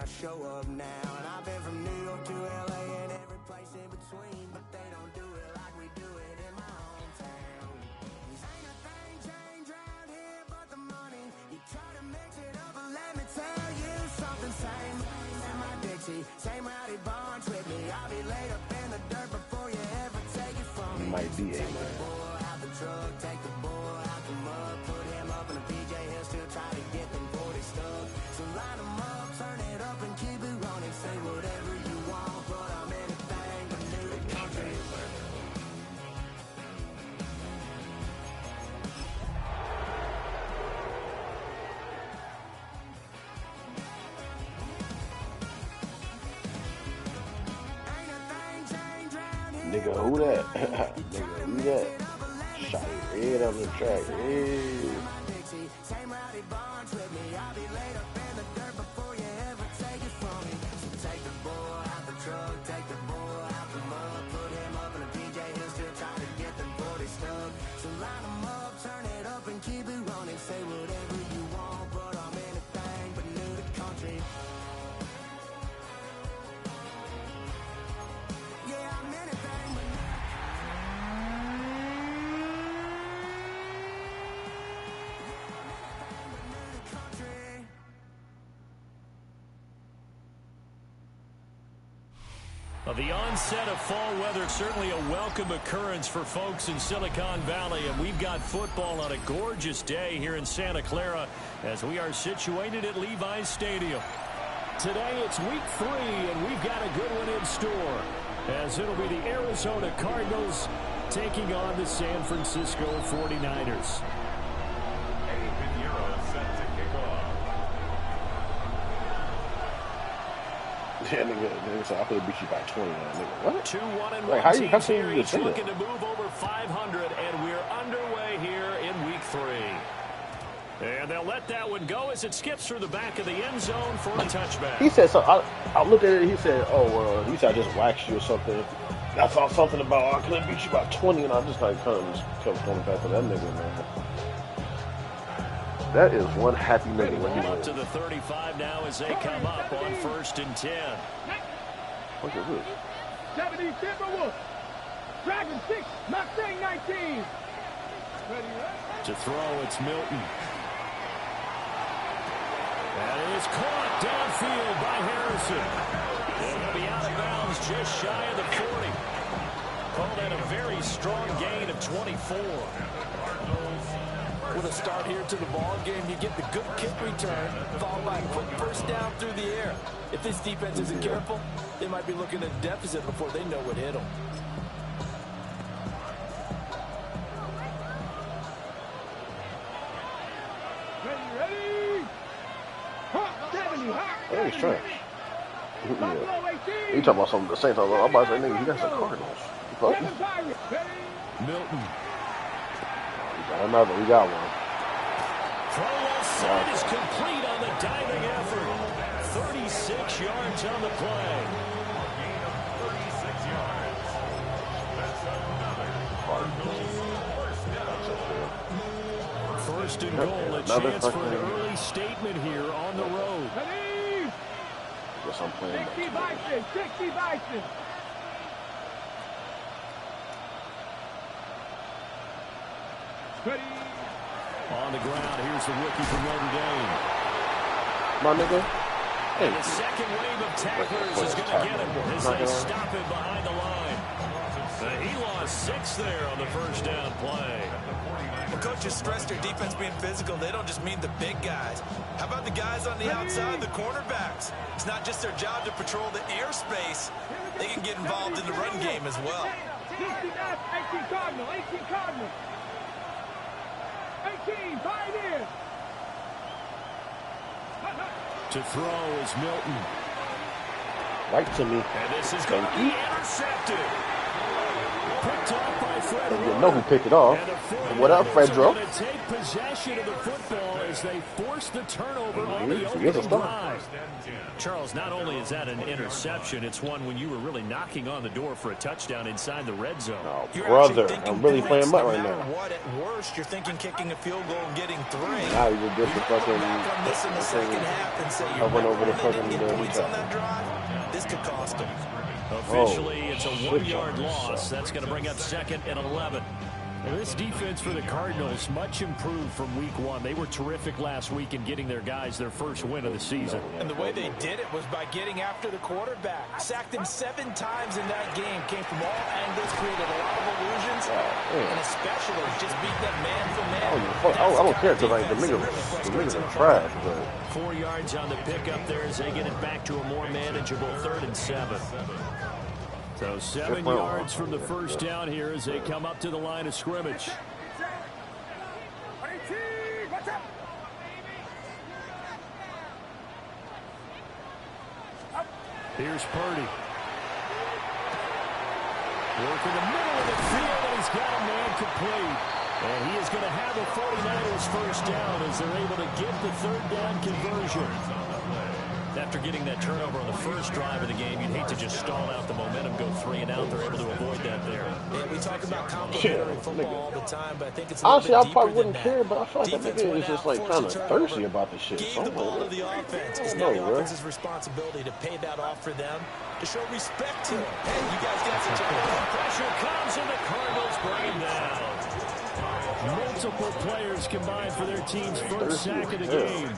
show up now. And I've been from New York to LA and every place in between, but they don't do it like we do it in my hometown. Ain't a thing changed around here but the money. You try to mix it up, but let me tell you something. Same in my Dixie, same rowdy bonds with me. I'll be laid up in the dirt before you ever take it from me. Might be a man. Out the truck, take the boy out the mud, put him up in a PJ, he'll still try to get them 40 stuck. So line them up, turn it up and keep it running. Say whatever you want, but I'm anything but new to country. Nigga, who that? Nigga, who that? Shot it red on the track. Hey. Same rowdy bonds with me. I'll be laid up in the dirt before you ever take it from me. So take the boy out the truck, take the boy out the mud, put him up in a PJ, he'll still try to get them 40 stuck. So line them up, turn it up and keep it running. Say whatever you want, but I'm anything but new to country. Yeah, I'm anything but new. The onset of fall weather, certainly a welcome occurrence for folks in Silicon Valley, and we've got football on a gorgeous day here in Santa Clara as we are situated at Levi's Stadium. Today it's week 3, and we've got a good one in store, as it'll be the Arizona Cardinals taking on the San Francisco 49ers. Yeah, nigga, so I could beat you by 20. Nigga, what? 2-1-1 like, how you teams here, to each say looking that? to move over 500, and we're underway here in week 3. And they'll let that one go as it skips through the back of the end zone for a touchback. He said, so I looked at it, he said, oh, he said I just waxed you or something. I thought something about, I couldn't beat you by 20, and I just like kept going back to that nigga, man. That is one happy nigga when he up to the 35 now as they come up on 1st and 10. Look at this. 70 Timberwolves. Dragon 6, Mustang 19. To throw, it's Milton. That is caught downfield by Harrison. It'll be out of bounds just shy of the 40. Called that a very strong gain of 24. With a start here to the ball game, you get the good kick return, followed by a quick first down through the air. If this defense isn't careful, they might be looking at a deficit before they know what hit them. Ready? Hot 70, hot 70. That is trash. Yeah. He talking about something the same time. I'm about to say, nigga, he got some Cardinals. Milton. Another, we got one. Throw left side is complete on the diving effort. 36 yards on the play. Gain of 36 yards. That's another. First and goal, a chance for an early statement here on the road. Guess I'm playing 60 Bison, 60 Bison. Ready. On the ground, here's the rookie from Notre Dame. My nigga. And the second wave of tacklers is going to get him as they stop him behind the line. He lost 6 there on the first down play. Well, coaches stress their defense being physical. They don't just mean the big guys. How about the guys on the outside, the cornerbacks? It's not just their job to patrol the airspace. They can get involved in the run game as well. 18 Cardinal, 18 Cardinal. 18, Pioneers. To throw is Milton. Right to me. And this is going to be intercepted. Picked off by Fred. You know who picked it off. What up, Fredro? Going to take possession of the football as as they force the turnover on the He gets a opening stop. drive. Charles, not only is that an interception, it's one when you were really knocking on the door for a touchdown inside the red zone. Oh, You're brother, actually thinking I'm really points, playing mutt no right matter now. what, at worst, you're thinking kicking a field goal and getting 3. Now you just the Look fucking. back on this in the second half and say, you I went remember over the when they didn't fucking get points on traffic. that drive? This could cost them. Officially, it's a shit, 1-yard Charles. loss. That's going to bring up 2nd and 11. Well, this defense for the Cardinals, much improved from week 1. They were terrific last week in getting their guys their first win of the season. And the way they did it was by getting after the quarterback. Sacked him 7 times in that game. Came from all angles, created a lot of illusions, and especially just beat them man for man. I don't care because like, the niggas are trash, but 4 yards on the pickup there as they get it back to a more manageable 3rd and 7. So 7 yards from the first down here as they come up to the line of scrimmage. Here's Purdy. Working the middle of the field, and he's got a man complete. And he is going to have a 49ers first down as they're able to get the 3rd down conversion. After getting that turnover on the first drive of the game, you'd hate to just stall out the momentum, go 3 and out. They're able to avoid that there. Yeah, we talk about complementary football all the time, but I think it's a honestly, little I bit probably deeper than wouldn't that. care, but I feel like that Defense nigga went is just out, like forced kind a of turnover, thirsty about the shit. gave the ball to the offense. It's now the offense's responsibility to pay that off for them, to show respect to it. Hey, you guys got such a Pressure comes, and the Cardinals bring him down. Multiple players combined for their team's first sack of the game.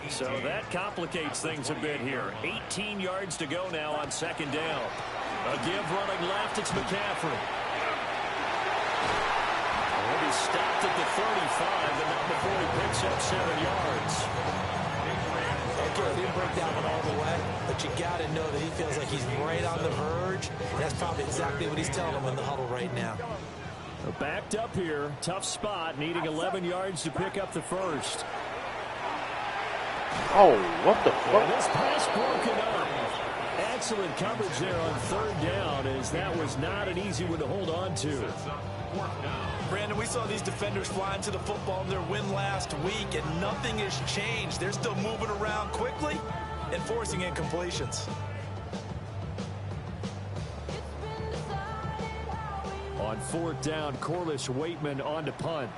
So that complicates things a bit here. 18 yards to go now on 2nd down. A give running left, it's McCaffrey. He'll be stopped at the 35, but not before he picks up 7 yards. Okay, he didn't break that one all the way, but you got to know that he feels like he's right on the verge. And that's probably exactly what he's telling them in the huddle right now. Backed up here, tough spot, needing 11 yards to pick up the first. Oh, what the Well, fuck? this pass broken up. Excellent coverage there on 3rd down, as that was not an easy one to hold on to. Brandon, we saw these defenders flying to the football in their win last week, and nothing has changed. They're still moving around quickly and forcing incompletions. On 4th down, Corliss Waitman on to punt.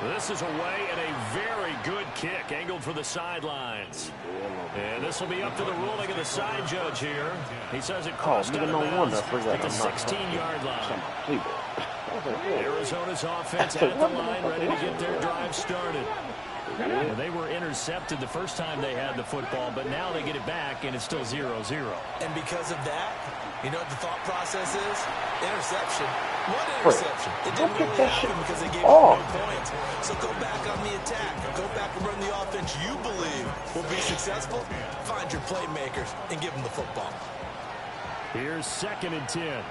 This is away and a very good kick, angled for the sidelines. And this will be up to the ruling of the side judge here. He says it crossed out of bounds at the 16-yard line. Arizona's offense at the line, ready to get their drive started. Well, they were intercepted the first time they had the football, but now they get it back, and it's still 0-0. And because of that, you know what the thought process is? Interception. What interception? It didn't really happen because they gave up no points. So go back on the attack. Go back and run the offense you believe will be successful. Find your playmakers and give them the football. Here's 2nd and 10.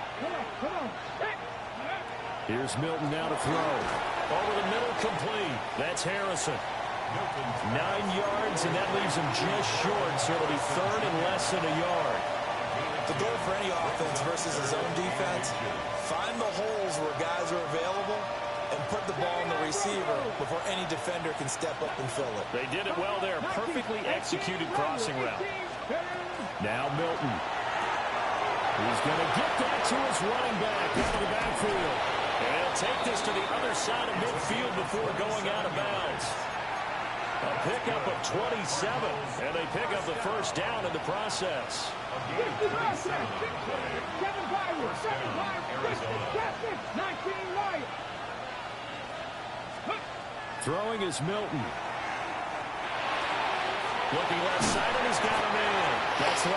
Here's Milton now to throw. Over the middle, complete. That's Harrison. 9 yards, and that leaves him just short, so it'll be 3rd and less than a yard. The goal for any offense versus his own defense, find the holes where guys are available and put the ball in the receiver before any defender can step up and fill it. They did it well there. Perfectly executed crossing route. Now Milton. He's going to get that to his running back out of the backfield. And he'll take this to the other side of midfield before going out of bounds. A pickup of 27, and they pick up the first down in the process. Throwing is Milton. Looking left side, and he's got him in. That's 12.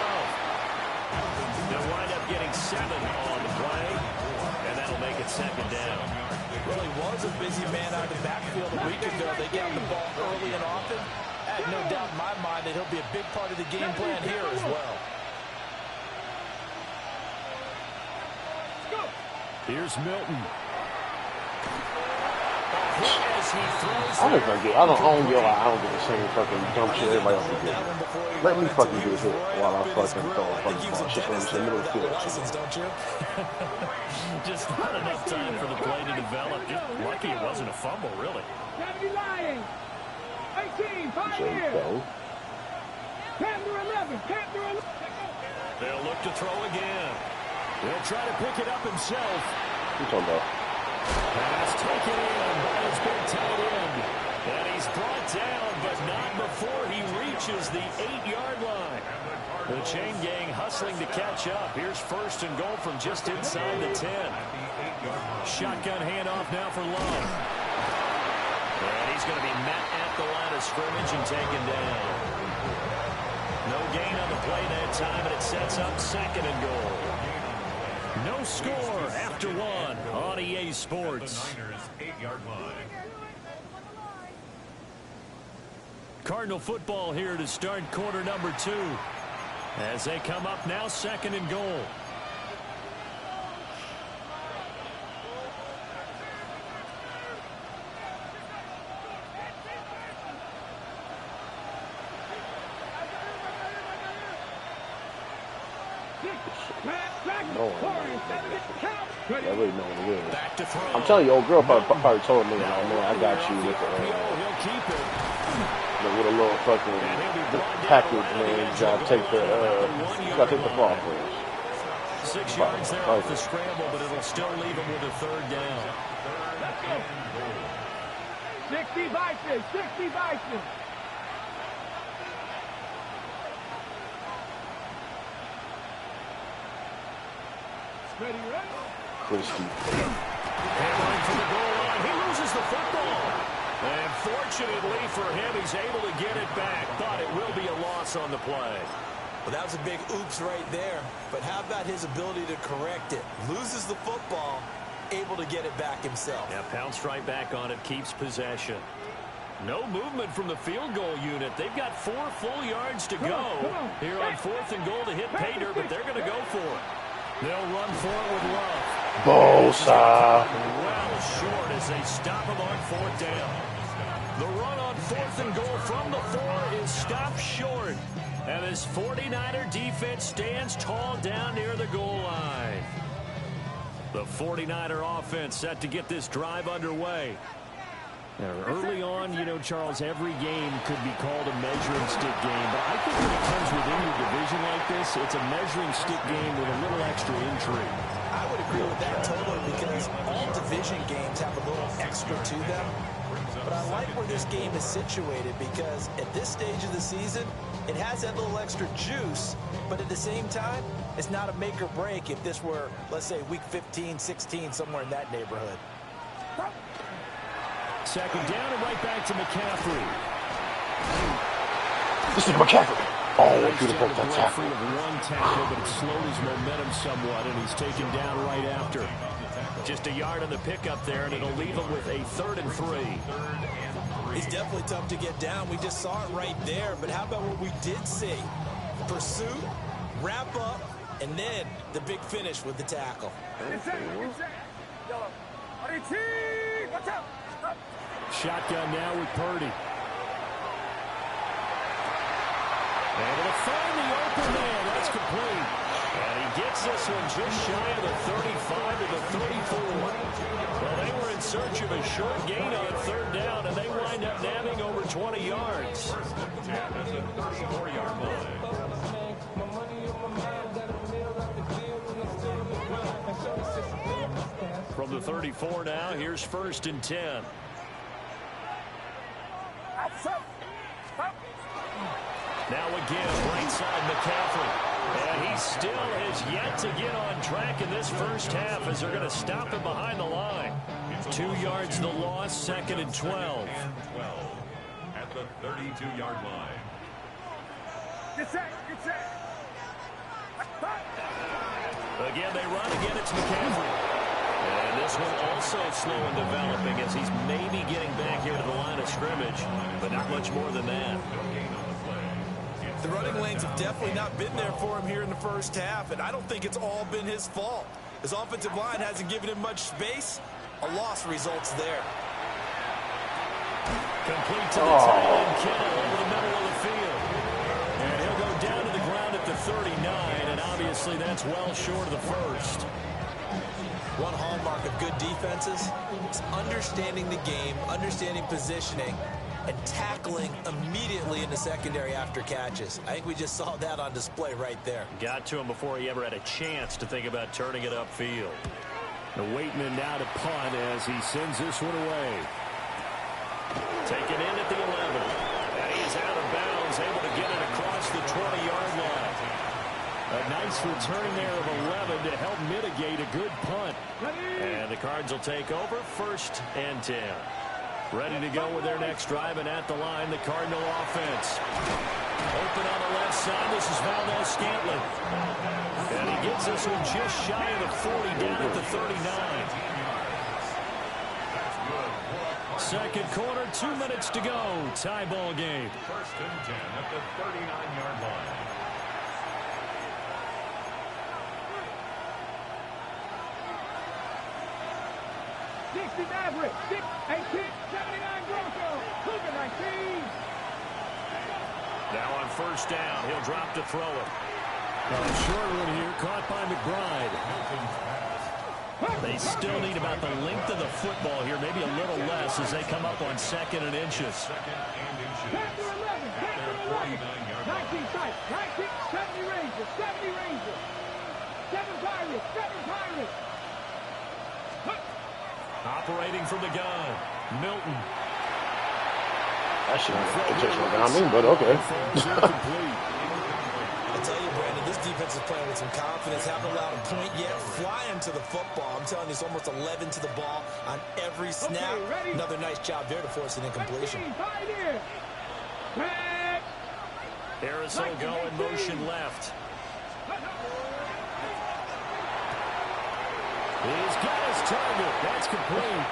They'll wind up getting 7 on the play, and that'll make it 2nd down. Really was a busy man out of the backfield a week ago. They got the ball early and often. I have no doubt in my mind that he'll be a big part of the game plan here as well. Here's Milton. I don't get the same fucking dumb shit everybody else get. Let me fucking get hit while I fucking throw a fucking ball shit in the middle of the field. Just not enough time for the play to develop. Just lucky it wasn't a fumble, really. 70 Lions. 18, 5 So, years. go. Panther 11, Panther 11. They'll look to throw again. He'll try to pick it up himself. What you talking about? Pass taken in by his big tight end. And he's brought down, but not before he reaches the 8-yard line. The chain gang hustling to catch up. Here's first and goal from just inside the 10. Shotgun handoff now for Love. And he's going to be met at the line of scrimmage and taken down. No gain on the play that time, and it sets up second and goal. No score after one on EA Sports. Niners 8-yard line. Cardinal football here to start quarter number 2. As they come up now, second and goal. I really know what it is. Back to throw. I'm telling you, old girl probably told me, like, man, I got you with He'll keep it. with a little fucking package, man. You gotta take the fall for us. 6 yards there off the scramble, but it'll still leave him with a third down. 60 Vikings, 60 Vikings. Ready, ready? Christy. Handling from the goal line. He loses the football. And fortunately for him, he's able to get it back, but it will be a loss on the play. Well, that was a big oops right there. But how about his ability to correct it? Loses the football, able to get it back himself. Yeah, pounced right back on it, keeps possession. No movement from the field goal unit. They've got 4 full yards to go here on fourth and goal to hit pay dirt, but they're going to go for it. They'll run for it with Love. Bosa. Well short as they stop him on fourth down. The run on fourth and goal from the 4 is stopped short. And this 49er defense stands tall down near the goal line. The 49er offense set to get this drive underway. Now, early on, you know, Charles, every game could be called a measuring stick game. But I think when it comes within your division like this, it's a measuring stick game with a little extra intrigue. I would agree with that totally because all division games have a little extra to them. But I like where this game is situated because at this stage of the season, it has that little extra juice, but at the same time, it's not a make or break if this were, let's say, week 15, 16, somewhere in that neighborhood. Second down and right back to McCaffrey. This is McCaffrey. Oh, beautiful tackle. Free of one tackle, but it slowed his momentum somewhat, and he's taken down right after. Just a yard on the pickup there, and it'll leave him with a 3rd and 3. He's definitely tough to get down. We just saw it right there, but how about what we did see? Pursuit, wrap up, and then the big finish with the tackle. Shotgun now with Purdy. Able to find the open man. That's complete. And he gets this one just shy of the 35 to the 34. Well, they were in search of a short gain on 3rd down, and they wind up nabbing over 20 yards. First and 10 at the 34-yard line. From the 34 now, here's first and 10. Now again, right side McCaffrey. And he still has yet to get on track in this first half as they're going to stop him behind the line. 2 yards the loss, 2nd and 12. And 12 at the 32-yard line. Again, they run. Again, it's McCaffrey. And this one also slow in developing as he's maybe getting back here to the line of scrimmage, but not much more than that. The running lanes have definitely not been there for him here in the first half, and I don't think it's all been his fault. His offensive line hasn't given him much space. A loss results there. Complete to the tight end, Kittle, over the middle of the field. And he'll go down to the ground at the 39, and obviously that's well short of the first. One hallmark of good defenses is understanding the game, understanding positioning, and tackling immediately in the secondary after catches. I think we just saw that on display right there. Got to him before he ever had a chance to think about turning it upfield. The Waitman now to punt as he sends this one away. Taken in at the 11. And he's out of bounds, able to get it across the 20-yard line. A nice return there of 11 to help mitigate a good punt. And the Cards will take over 1st and 10. Ready to go with their next drive, and at the line, the Cardinal offense. Open on the left side, this is Valdez-Scantling. And he gets this one just shy of the 40, down at the 39. Second quarter, 2 minutes to go. Tie ball game. 1st and 10 at the 39-yard line. Maverick, 6, 18, 79 Bronco, Cougar 19. Now on 1st down, he'll drop to throw it. Short one here, caught by McBride. They still need about the length of the football here, maybe a little less as they come up on 2nd and inches. Chapter 11, chapter 11. 19 sight, 19, 70 Rangers, 70 Rangers. 7 Pirates, 7 Pirates. Operating from the gun, Milton. That shit intentional down me, but okay. I tell you, Brandon, this defense is playing with some confidence. Haven't allowed a point yet. Flying to the football. I'm telling you, it's almost 11 to the ball on every snap. Okay, another nice job there to force an incompletion. Harris will go in motion left. He's got his target. That's complete.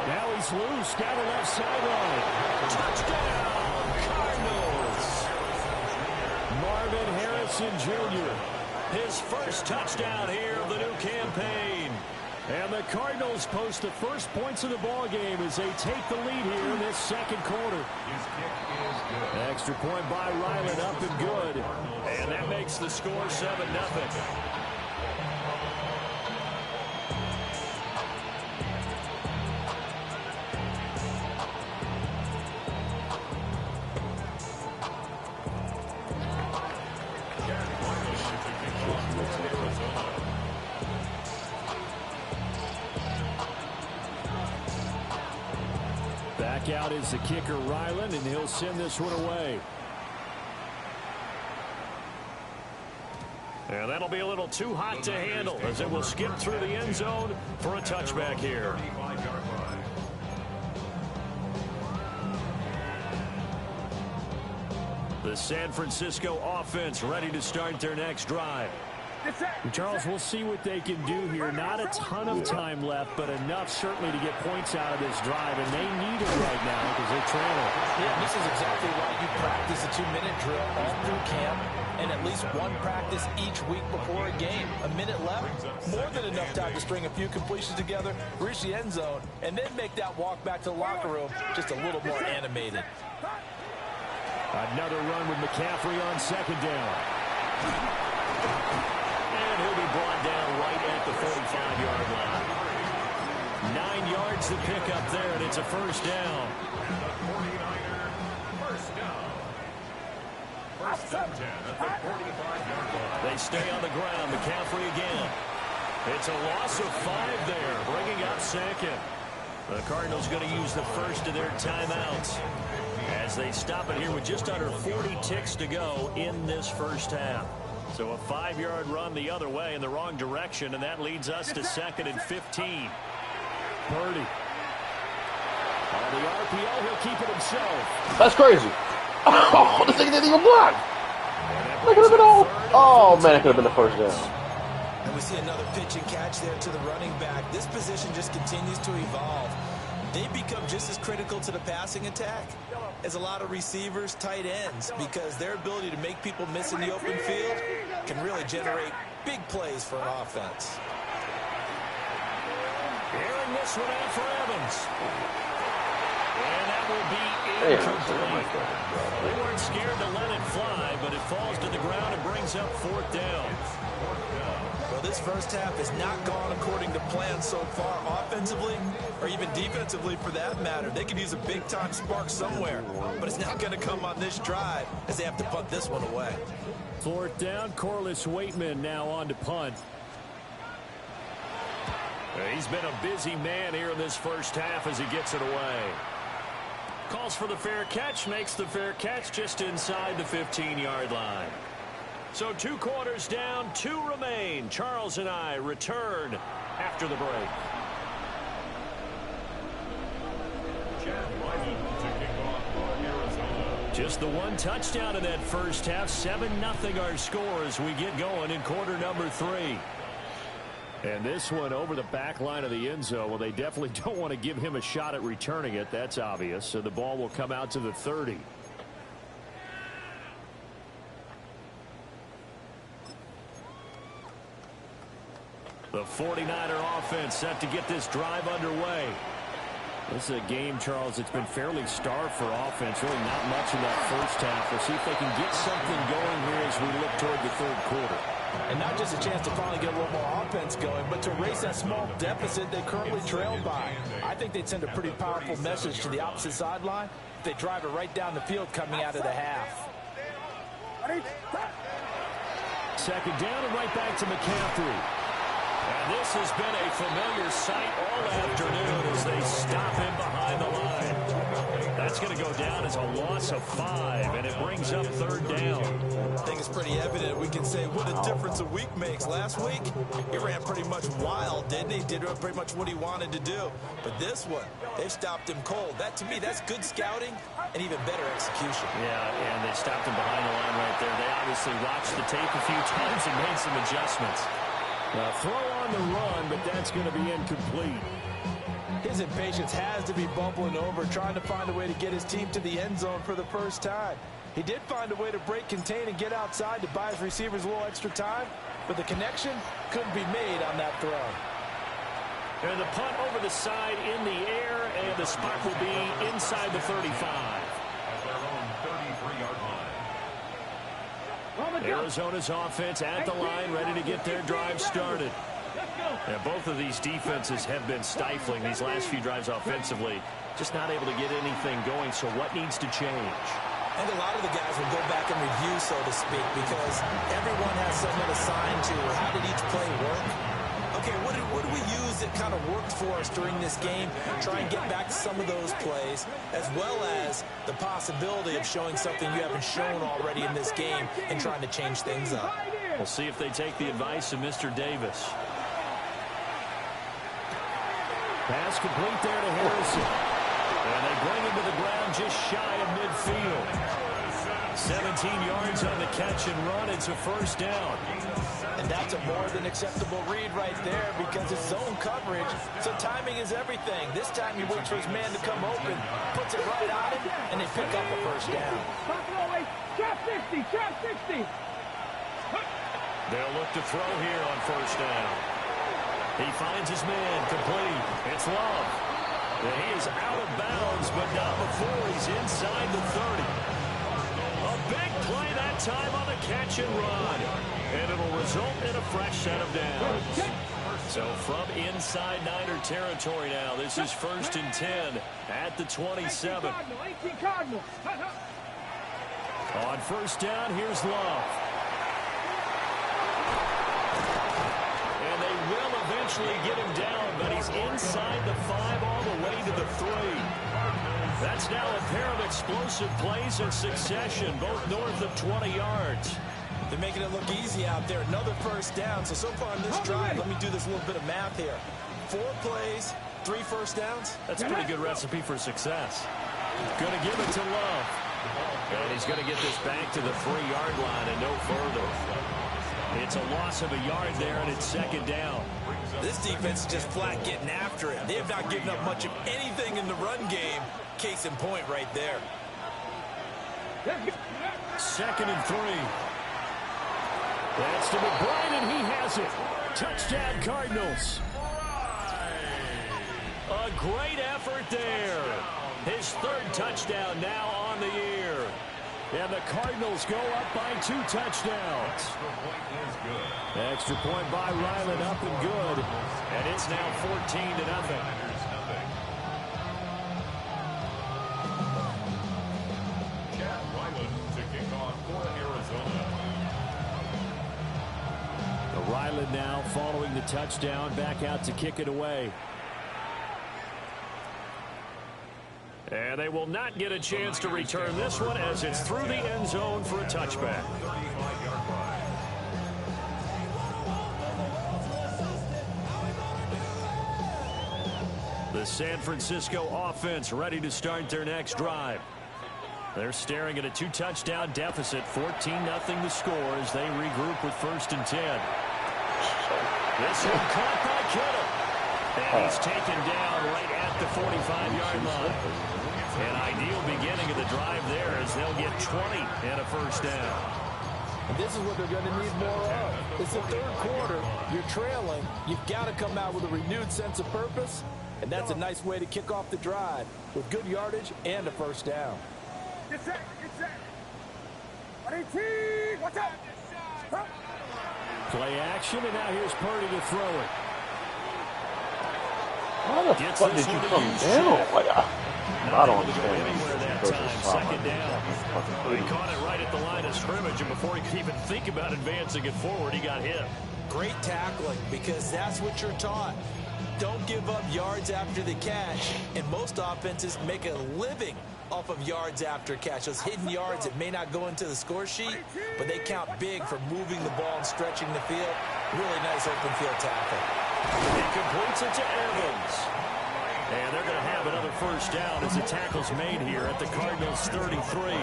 Now he's loose down the left sideline. Touchdown, Cardinals. Marvin Harrison Jr. His first touchdown here of the new campaign. And the Cardinals post the first points of the ball game as they take the lead here in this second quarter. His kick is good. Extra point by Ryland, up and good. And that makes the score 7-0. Back out is the kicker, Ryland, and he'll send this one away. And that'll be a little too hot to handle as it will skip through the end zone for a touchback here. The San Francisco offense ready to start their next drive. Charles, we'll see what they can do here. Not a ton of time left, but enough certainly to get points out of this drive, and they need it right now because they're trailing. Yeah, this is exactly why you practice a 2-minute drill all through camp and at least one practice each week before a game. A minute left, more than enough time to string a few completions together, reach the end zone, and then make that walk back to the locker room just a little more animated. Another run with McCaffrey on 2nd down. And he'll be brought down right at the 45-yard line. 9 yards to pick up there, and it's a 1st down. 49er, 1st down. 1st and 10 at the 45-yard line. They stay on the ground. McCaffrey again. It's a loss of 5 there, bringing up 2nd. The Cardinals going to use the first of their timeouts as they stop it here with just under 40 ticks to go in this first half. So a 5-yard run the other way in the wrong direction, and that leads us to 2nd and 15. Purdy. On the RPO, he'll keep it himself. That's crazy. Oh, this thing didn't even block. That could have been all. Oh, man, it could have been the 1st down. And we see another pitch and catch there to the running back. This position just continues to evolve. They become just as critical to the passing attack as a lot of receivers, tight ends, because their ability to make people miss in the open field can really generate big plays for an offense. Airing this one out for Evans. And that will be incomplete. They weren't scared to let it fly, but it falls to the ground and brings up 4th down. Well, this first half has not gone according to plan so far, offensively or even defensively for that matter. They could use a big-time spark somewhere, but it's not going to come on this drive as they have to punt this one away. 4th down, Corliss Waitman now on to punt. He's been a busy man here in this first half as he gets it away. Calls for the fair catch, makes the fair catch just inside the 15-yard line. So 2 quarters down, 2 remain. Charles and I return after the break. Just the 1 touchdown in that first half. 7-0 our score as we get going in quarter number 3. And this one over the back line of the end zone. Well, they definitely don't want to give him a shot at returning it. That's obvious. So the ball will come out to the 30. The 49er offense set to get this drive underway. This is a game, Charles, it's been fairly starved for offense. Really not much in that first half. We'll see if they can get something going here as we look toward the 3rd quarter. And not just a chance to finally get a little more offense going, but to erase that small deficit they currently trailed by. I think they'd send a pretty powerful message to the opposite sideline if they drive it right down the field coming out of the half. 2nd down and right back to McCaffrey. And this has been a familiar sight all afternoon as they stop him behind the line. That's going to go down as a loss of 5, and it brings up 3rd down. I think it's pretty evident. We can say what a difference a week makes. Last week, he ran pretty much wild, didn't he? Did pretty much what he wanted to do. But this one, they've stopped him cold. That, to me, that's good scouting and even better execution. Yeah, and they stopped him behind the line right there. They obviously watched the tape a few times and made some adjustments. Throw on the run, but that's going to be incomplete. His impatience has to be bubbling over, trying to find a way to get his team to the end zone for the first time. He did find a way to break, contain, and get outside to buy his receivers a little extra time, but the connection couldn't be made on that throw. And the punt over the side in the air, and the spot will be inside the 35. At their own 33-yard line. Arizona's offense at the line, ready to get their drive started. And both of these defenses have been stifling these last few drives offensively. Just not able to get anything going, so what needs to change? I think a lot of the guys will go back and review, so to speak, because everyone has something assigned to how did each play work. Okay, what did we use that kind of worked for us during this game? Try and get back to some of those plays, as well as the possibility of showing something you haven't shown already in this game and trying to change things up. We'll see if they take the advice of Mr. Davis. Pass complete there to Harrison. And they bring him to the ground just shy of midfield. 17 yards on the catch and run. It's a 1st down. And that's a more than acceptable read right there because it's zone coverage, so timing is everything. This time he waits for his man to come open, puts it right on him, and they pick up a 1st down. Trap 60, trap 60. They'll look to throw here on 1st down. He finds his man, complete. It's Love. And he is out of bounds, but not before he's inside the 30. A big play that time on the catch and run. And it'll result in a fresh set of downs. So from inside Niner territory now, this is 1st and 10 at the 27. On 1st down, here's Love. And they will eventually get him down, but he's inside the 5 all the way to the 3. That's now a pair of explosive plays in succession, both north of 20 yards. They're making it look easy out there. Another 1st down. So far in this drive, let me do this little bit of math here. 4 plays, 3 1st downs. That's a pretty good recipe for success. Going to give it to Love. And he's going to get this back to the 3-yard line and no further. It's a loss of a yard there, and it's 2nd down. This defense is just flat getting after it. They have not given up much of anything in the run game. Case in point right there. 2nd and 3. That's to McBride, and he has it. Touchdown, Cardinals. A a great effort there. His third touchdown now on the year. And the Cardinals go up by 2 touchdowns. Extra point by Ryland, up and good. And it's now 14-0. Ryland now following the touchdown, back out to kick it away. And they will not get a chance to return this one as it's through the end zone for a touchback. The San Francisco offense ready to start their next drive. They're staring at a 2-touchdown deficit, 14-0 the score as they regroup with 1st and 10. This one caught by Kittle. And he's taken down right at the 45-yard line. An ideal beginning of the drive there as they'll get 20 and a 1st down. And this is what they're going to need more of. It's the 3rd quarter. You're trailing. You've got to come out with a renewed sense of purpose. And that's a nice way to kick off the drive with good yardage and a 1st down. Get set. Get set. 118. Watch out. Play action, and now here's Purdy to throw it. How the fuck did you come down? Like, I don't understand. That time, 2nd down. He caught it right at the line of scrimmage, and before he could even think about advancing it forward, he got hit. Great tackling, because that's what you're taught. Don't give up yards after the catch, and most offenses make a living off of yards after catch. Those hidden yards that may not go into the score sheet, but they count big for moving the ball and stretching the field. Really nice open field tackle. He completes it to Evans. And they're going to have another 1st down as the tackle's made here at the Cardinals' 33.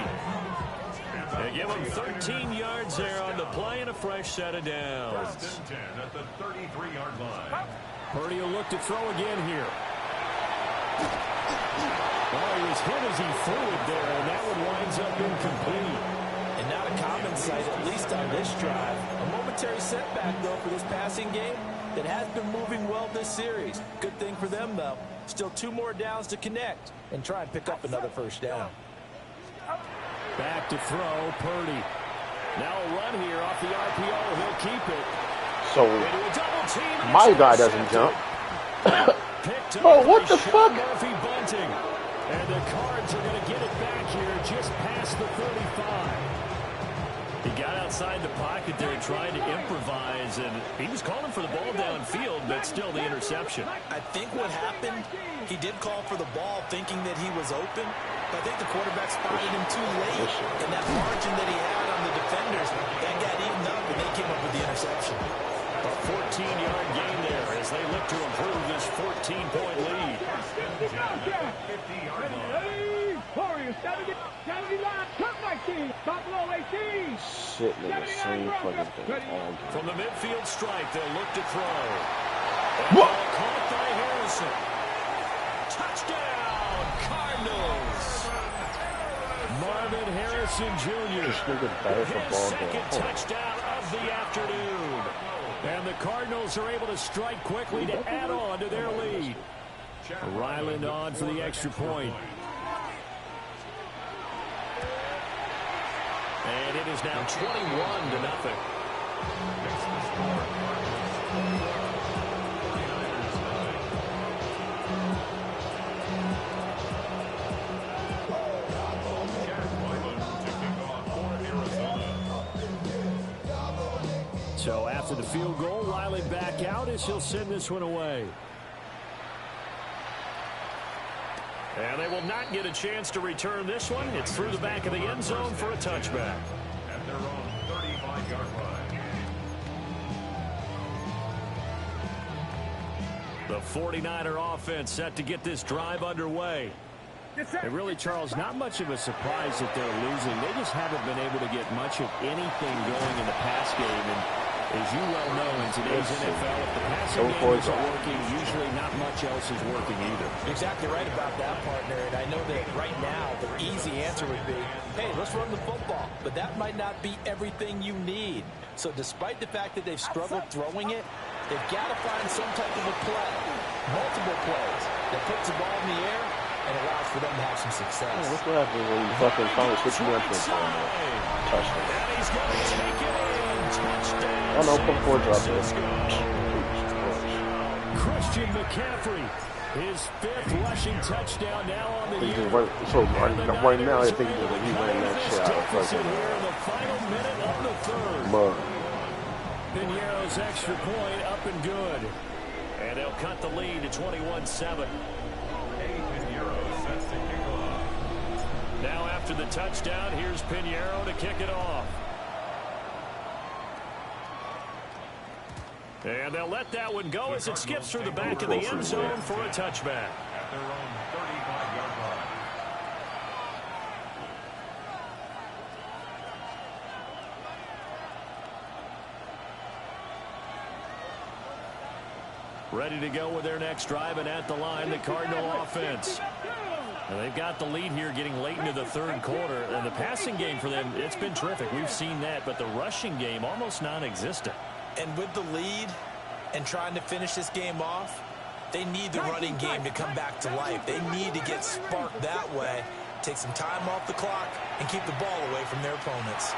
They give them 13 yards there on the play and a fresh set of downs. 1st and 10 at the 33-yard line. Purdy will look to throw again here. Well, he was hit as he threw it there, and that one winds up incomplete. And not a common sight, at least on this drive. A momentary setback, though, for this passing game that has been moving well this series. Good thing for them, though. Still 2 more downs to connect and try and pick up another 1st down. Back to throw, Purdy. Now a run here off the RPO. He'll keep it. So, my guy doesn't jump. Bro, what the fuck? Murphy bunting. And the Cards are going to get it back here just past the 35. He got outside the pocket there trying to improvise, and he was calling for the ball downfield, but still the interception. I think what happened, he did call for the ball thinking that he was open, but I think the quarterback spotted him too late, and that margin that he had on the defenders, that got eaten up, and they came up with the interception. A 14-yard gain there as they look to improve this 14-point lead. 50-yard line. Warriors, 70 line, cut 19, Buffalo 18. Sitting in the same fucking thing all day. From the midfield stripe, they'll look to throw. Ball caught by Harrison. Touchdown, Cardinals. Marvin Harrison Jr. His 2nd touchdown of the afternoon. And the Cardinals are able to strike quickly to add on to their lead. Ryland on for the extra point. And it is now 21-0. So after the field goal, Riley back out as he'll send this one away. And they will not get a chance to return this one. It's through the back of the end zone for a touchback. At their own 35-yard line. The 49er offense set to get this drive underway. And really, Charles, not much of a surprise that they're losing. They just haven't been able to get much of anything going in the pass game. And as you well know, in today's NFL, if the passing game isn't working, usually not much else is working either. Exactly right about that, partner. And I know that right now the easy answer would be, hey, let's run the football. But that might not be everything you need. So despite the fact that they've struggled throwing it, They've got to find some type of a play, multiple plays, that puts the ball in the air and allows for them to have some success. Oh, what's what happens when you fucking finally switch me up to touchdown? And he's going to take it in. Touchdown. Oh no, put 4 drop there. Christian McCaffrey, his 5th rushing touchdown now on the year. So right now, I think that he ran that shit out of Here in the final minute of the 3rd. But Piñeiro's extra point up and good. And they'll cut the lead to 21-7. Now after the touchdown, here's Piñeiro to kick it off. And they'll let that one go as it skips through the back of the end zone for a touchback. At their own 35-yard line. Ready to go with their next drive, and at the line, the Cardinal offense. And they've got the lead here getting late into the 3rd quarter. And the passing game for them, it's been terrific. We've seen that, but the rushing game almost non-existent. And with the lead and trying to finish this game off, they need the running game to come back to life. They need to get sparked that way, take some time off the clock, and keep the ball away from their opponents.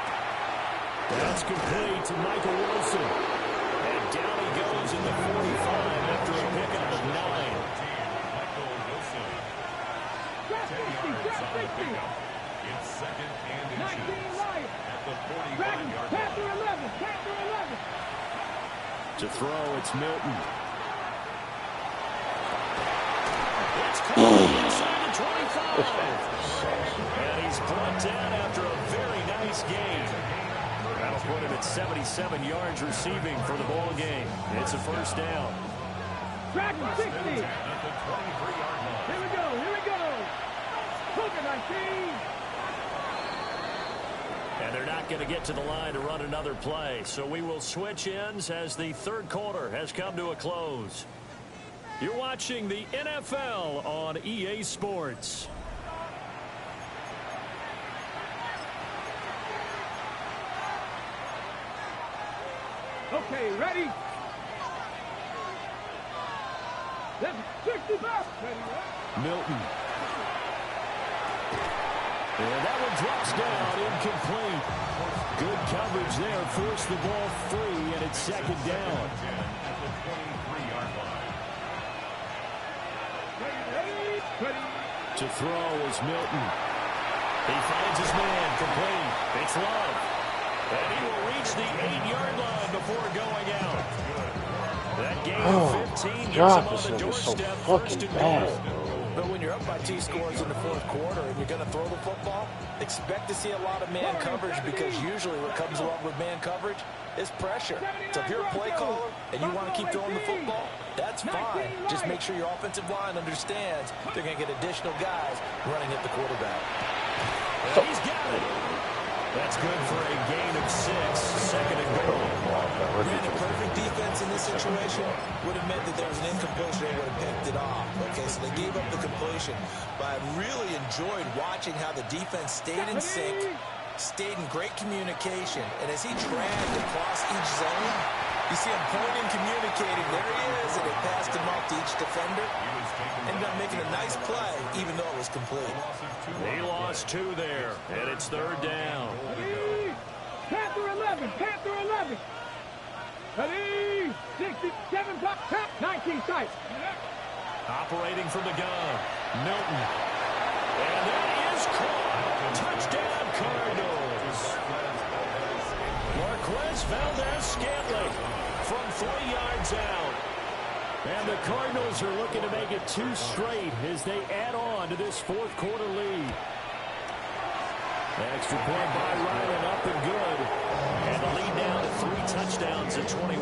That's complete to Michael Wilson. And down he goes in the 45 after a pickup of 9. Michael Wilson. 10 yards on the pickup. It's 2nd and inches. At the 45-yard line. To throw, it's Milton. It's caught inside the 25. And he's brought down after a very nice gain. That'll put him at 77 yards receiving for the ball game. It's a 1st down. Track 60. At the 23-yard line. Here we go. Hook it, I see. And they're not going to get to the line to run another play. So we will switch ends as the 3rd quarter has come to a close. You're watching the NFL on EA Sports. Okay, ready? That's 60 bucks. Ready, right? Milton. And that one drops down, incomplete. Good coverage there, forced the ball free, and it's 2nd down. At the 23-yard line. Ready. To throw is Milton. He finds his man, complete. It's Love. And he will reach the 8-yard line before going out. That gain of 15 gets him on the doorstep, 1st and goal. But when you're up by 2 scores in the 4th quarter and you're going to throw the football, expect to see a lot of man coverage, because usually what comes along with man coverage is pressure. So if you're a play caller and you want to keep throwing the football, that's fine. Just make sure your offensive line understands they're going to get additional guys running at the quarterback. And he's got it. That's good for a gain of 6, 2nd and goal. Granted, perfect defense in this situation would have meant that there was an incompletion. They would have picked it off. Okay, so they gave up the completion. But I really enjoyed watching how the defense stayed in sync, stayed in great communication. And as he dragged across each zone, you see him pointing, communicating. There he is, and they passed him off to each defender. Ended up making a nice play, even though it was complete. He lost 2 there, and it's 3rd down. Panther 11. Ready. 67 block. 19 sight. Operating from the gun, Milton. And that is caught. Touchdown, Cardinals. Marquez Valdez-Scantling from 3 yards out. And the Cardinals are looking to make it 2 straight as they add on to this 4th quarter lead. Extra point by Ryland, up and good. And the lead down to 3 touchdowns at 21.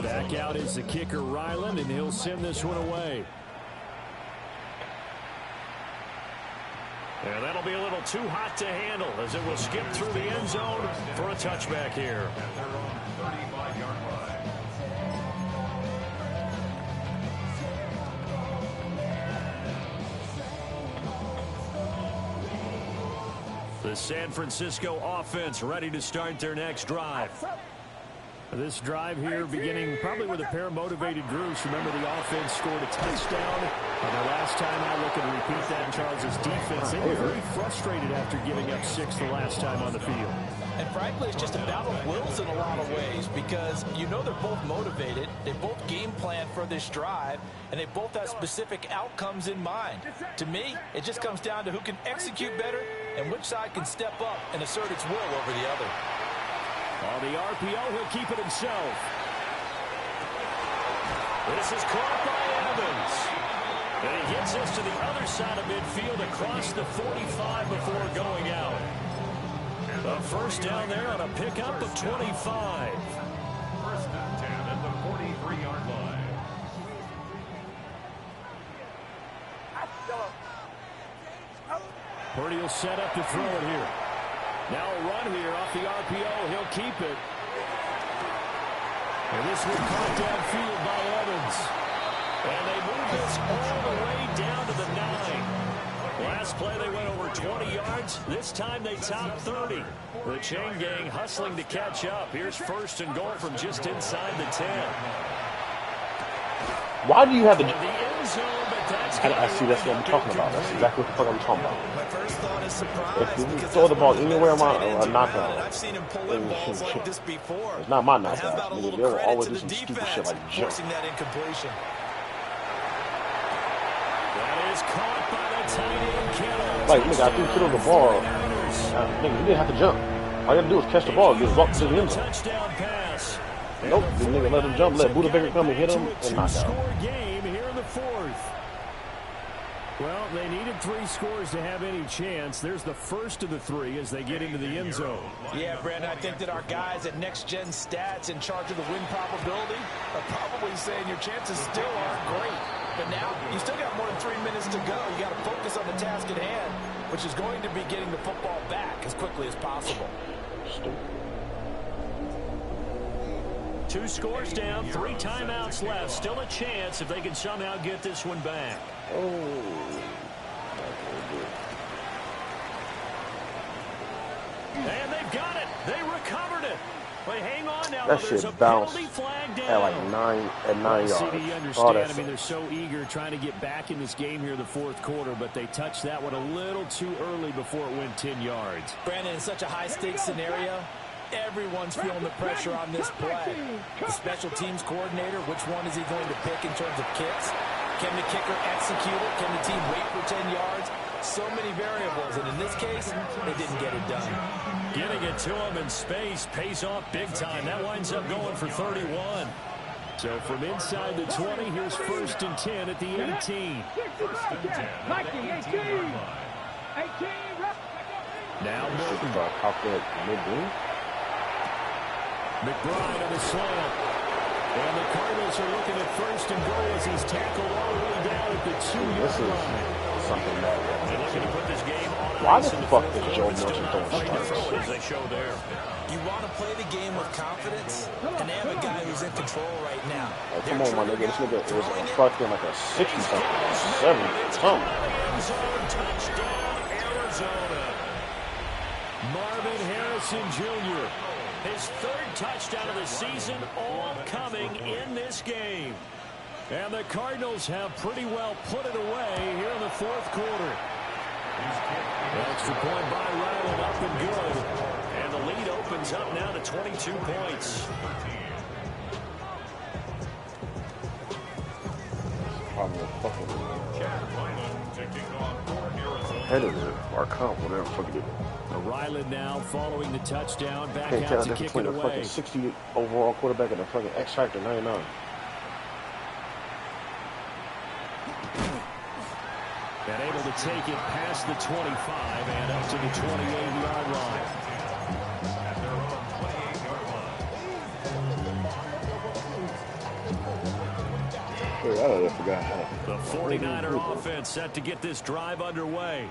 Back out is the kicker, Ryland, and he'll send this one away. And that'll be a little too hot to handle as it will skip through the end zone for a touchback here. At their own 35-yard line. The San Francisco offense ready to start their next drive. This drive here beginning probably with a pair of motivated groups. Remember, the offense scored a touchdown. The last time out, looking to repeat that in Charles' defense. They were very frustrated after giving up 6 the last time on the field. And frankly, it's just a battle of wills in a lot of ways because you know they're both motivated. They both game plan for this drive, and they both have specific outcomes in mind. To me, it just comes down to who can execute better and which side can step up and assert its will over the other. On the RPO, he'll keep it himself. This is caught by Evans. And he gets us to the other side of midfield across the 45 before going out. A first down there on a pickup of 25. First and 10 at the 43-yard line. Purdy will set up to throw it here. Now a run here off the RPO. He'll keep it. And this one caught downfield by Evans. And they move this all the way down to the 9. Last play they went over 20 yards. This time they topped 30. The chain gang hustling to catch up. Here's first and goal from just inside the 10. Why do you have the... end zone, but I see, that's what I'm talking about. That's exactly what the fuck I'm talking about. My first thought is surprise. If you throw the ball anywhere around a knockout, I've seen him pull in balls like this before. it's not my But how about knockout. a little They'll credit always to do the some stupid defense shit like jump. forcing that incompletion. That is caught by the tight end, Kittle. Like, nigga, after you threw the ball, nigga, you didn't have to jump. All you had to do was catch the ball and just walk to the end zone. Touchdown pass. Nope, this nigga let him jump, let Buda Baker come and hit him, and knock out. Two-score game here in the fourth. Well, they needed 3 scores to have any chance. There's the first of the 3 as they get into the end zone. Yeah, Brandon, I think that our guys at Next Gen Stats in charge of the win probability are probably saying your chances still aren't great. But now, you still got more than 3 minutes to go. You got to focus on the task at hand, which is going to be getting the football back as quickly as possible. Stupid. 2 scores down, 3 timeouts left. Still a chance if they can somehow get this one back. Oh. And they've got it. They recovered it. But hang on now. That There's shit a bounced penalty flag down. at like 9 yards. CD, understand. I mean, they're so eager trying to get back in this game here in the fourth quarter, but they touched that one a little too early before it went 10 yards. Brandon, in such a high-stakes scenario, everyone's feeling the pressure on this play. The special teams coordinator, which one is he going to pick in terms of kicks? Can the kicker execute it? Can the team wait for 10 yards? So many variables, and in this case, they didn't get it done. Getting it to him in space pays off big time. That winds up going for 31. So from inside the 20, here's first and 10 at the 18. First and 10 at the 18-yard line. Now Milton. McBride on the slant. And the Cardinals are looking at first and goal as he's tackled all the way down at the 2-yard This is line. something that... They're looking to put this game on Why ice the in the fuck fourth is quarter. Joe Milton throwing strikes? As they show there. You want to play the game with confidence, and they have a guy who's in control right now. Like, come on, my nigga. This nigga is a fucking like a 60-something, 70-something. Touchdown, Arizona. Marvin Harrison Jr. His 3rd touchdown of the season, all coming in this game. And the Cardinals have pretty well put it away here in the fourth quarter. Extra point by Ryland, up and good. And the lead opens up now to 22 points. Competitor or comp, whatever the fuck it is. Ryland now following the touchdown, back Can't tell out the to difference kick it between a fucking away. 60 overall quarterback and a fucking X Factor 99. And able to take it past the 25 and up to the 28-yard line. At their own 28-yard line. I forgot how. The 49er offense set to get this drive underway.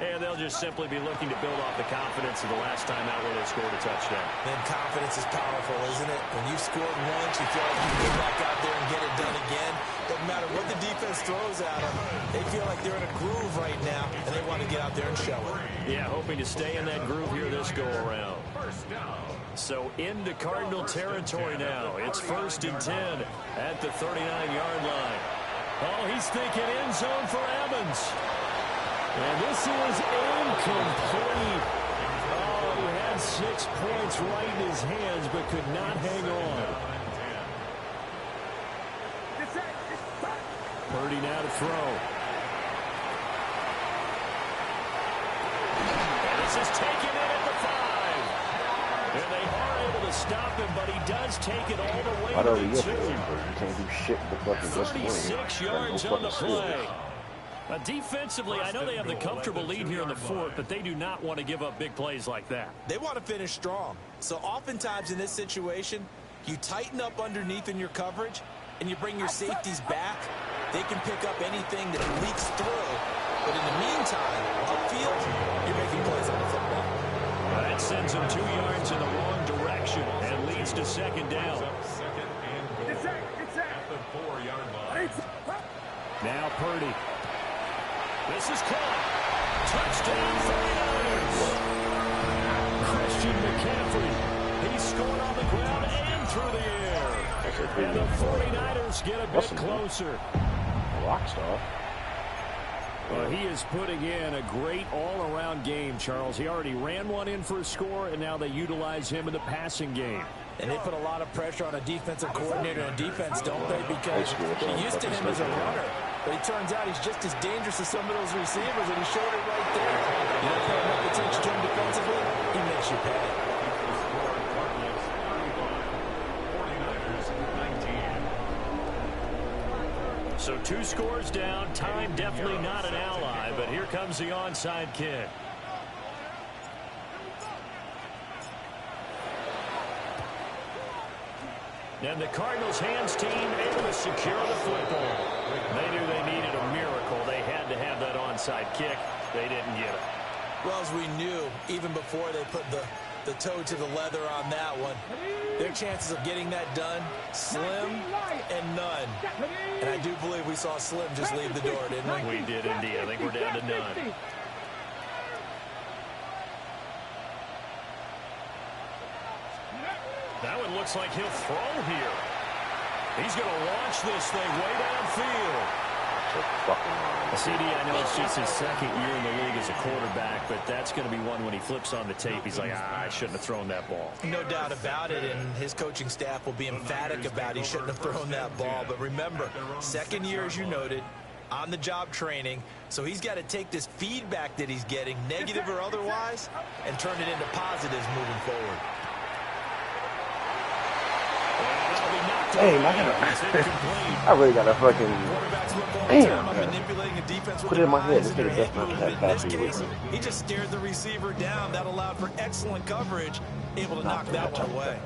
And they'll just simply be looking to build off the confidence of the last time out where they scored a touchdown. Man, confidence is powerful, isn't it? When you scored once, you feel like you can go back out there and get it done again. Doesn't matter what the defense throws at them. They feel like they're in a groove right now, and they want to get out there and show it. Yeah, hoping to stay in that groove here this go-around. So into Cardinal territory now. It's 1st and 10 at the 39-yard line. Oh, he's thinking end zone for Evans. And this is incomplete. Oh, he had 6 points right in his hands, but could not hang on. Purdy now to throw. And this is taken in at the 5. And they are able to stop him, but he does take it all the way to the 2. You can't do shit but fucking just win. 36 yards on the play. Defensively, I know they have the comfortable lead here in the 4th, but they do not want to give up big plays like that. They want to finish strong. So oftentimes in this situation, you tighten up underneath in your coverage, and you bring your safeties back. They can pick up anything that leaks through. But in the meantime, upfield, you're making plays on the football. That sends him 2 yards in the wrong direction and leads to 2nd down. It's at the 4-yard line. Now Purdy. This is caught. Touchdown 49ers. Christian McCaffrey. He scored on the ground and through the air. And the 49ers get a bit closer. Rockstar. He is putting in a great all-around game, Charles. He already ran one in for a score, and now they utilize him in the passing game. And they put a lot of pressure on a defensive coordinator on defense, don't they? Because they're used to him as a runner. But it turns out he's just as dangerous as some of those receivers, and he showed it right there. You don't pay enough attention to him defensively, he makes you pay. So 2 scores down. Time definitely not an ally, but here comes the onside kick. And the Cardinals hands team able to secure the football. They knew they needed a miracle. They had to have that onside kick. They didn't get it. Well, as we knew, even before they put the toe to the leather on that one, their chances of getting that done, slim and none. And I do believe we saw Slim just leave the door, didn't we? We did indeed. I think we're down to none. That one looks like he'll throw here. He's going to launch this thing way downfield. CD, I know it's just his 2nd year in the league as a quarterback, but that's going to be one when he flips on the tape. He's like, I shouldn't have thrown that ball. No doubt about it, and his coaching staff will be emphatic about he shouldn't have thrown that ball. But remember, 2nd year, as you noted, on-the-job training, so he's got to take this feedback that he's getting, negative or otherwise, and turn it into positives moving forward. Damn, I really gotta fucking put it in my head. In this case, he just stared the receiver down. That allowed for excellent coverage, able to knock that one away.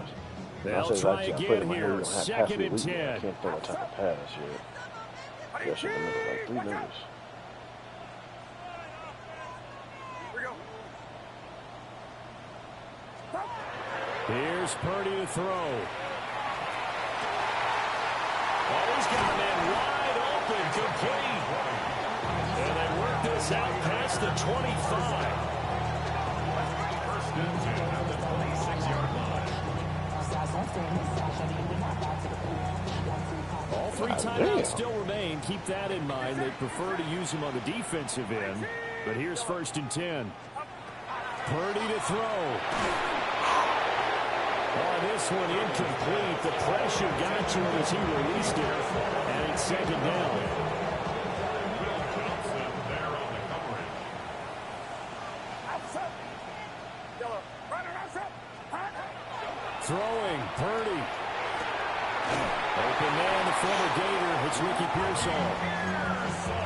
They'll try again here, 2nd and 10. I can't throw a type of pass yet. Yes, in the middle, like 3 minutes. Here's Purdy to throw. Oh, he's got a man wide open, complete. And they work this out past the 25. All 3 timeouts still remain. Keep that in mind. They prefer to use him on the defensive end. But here's 1st and 10. Purdy to throw. Oh, this one incomplete. The pressure got to him as he released it. And it's 2nd down. Throwing, Purdy. Open man, the former Gator. It's Ricky Pearsall.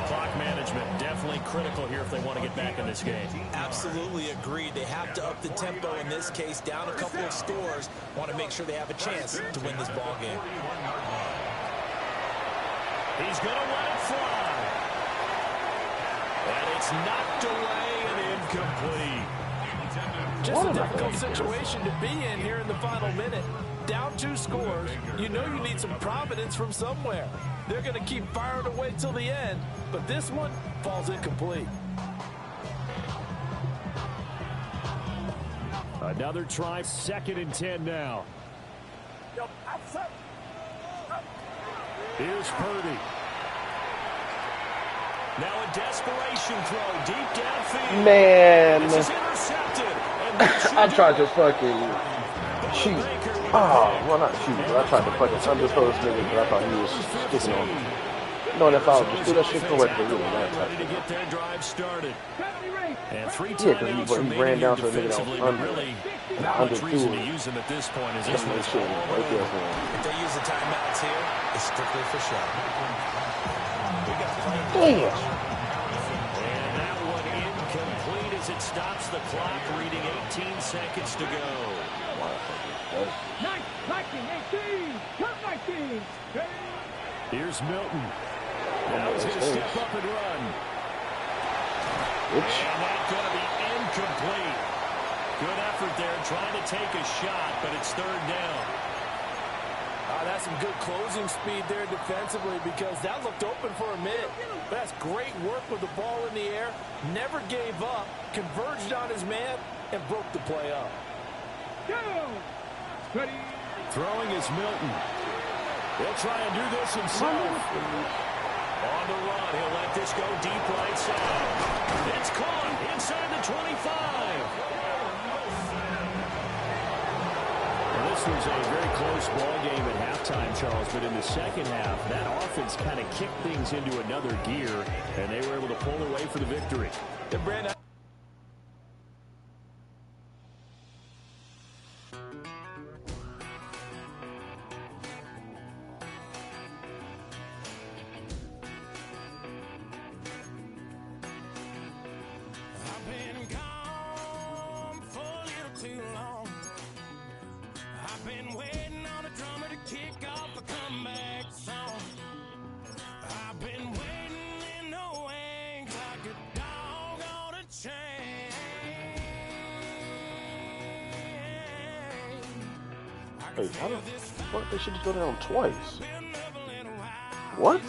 Clock management definitely critical here if they want to get back in this game. Absolutely agreed. They have to up the tempo in this case, down a couple of scores. Want to make sure they have a chance to win this ball game. He's going to let it fly. And it's knocked away and incomplete. Just a difficult situation to be in here in the final minute. Down 2 scores. You know you need some providence from somewhere. They're going to keep firing away till the end, but this one falls incomplete. Another try, 2nd and 10 now. Here's Purdy. Now a desperation throw deep downfield. Man. This is intercepted. I tried to fucking cheat. Oh, well, not cheat, but I tried to fucking underthrow this nigga because I thought he was sticking on me. Knowing if I would just do that shit correctly, really, that type to get their drive started. And 3 yeah, because he ran down to a nigga that was under. Really, not much reason to use him at this point. As this one's shit right there for him. If they use the timeouts here, it's strictly for show. Damn. And that one incomplete as it stops the clock, reading 18 seconds to go. 19, 18, 19. Here's Milton. Now he's going to step up and run. And that's going to be incomplete. Good effort there, trying to take a shot, but it's 3rd down. That's some good closing speed there defensively because that looked open for a minute. But that's great work with the ball in the air. Never gave up, converged on his man, and broke the play up. Throwing is Milton. He'll try and do this himself. On the run, he'll let this go deep right side. It's caught inside the 25. This was a very close ball game at halftime, Charles, but in the second half, that offense kind of kicked things into another gear, and they were able to pull away for the victory. And Brandon, Hey, how the fuck they should just go down twice? What?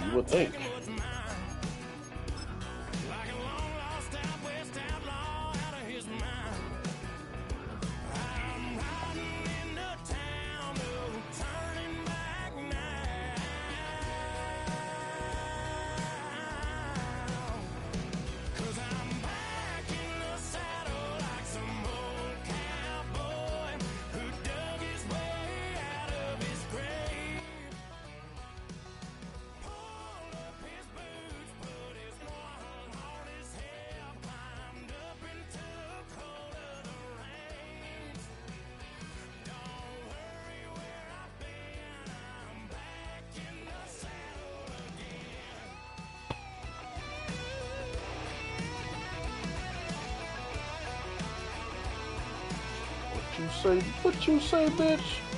You would think. What you say, bitch?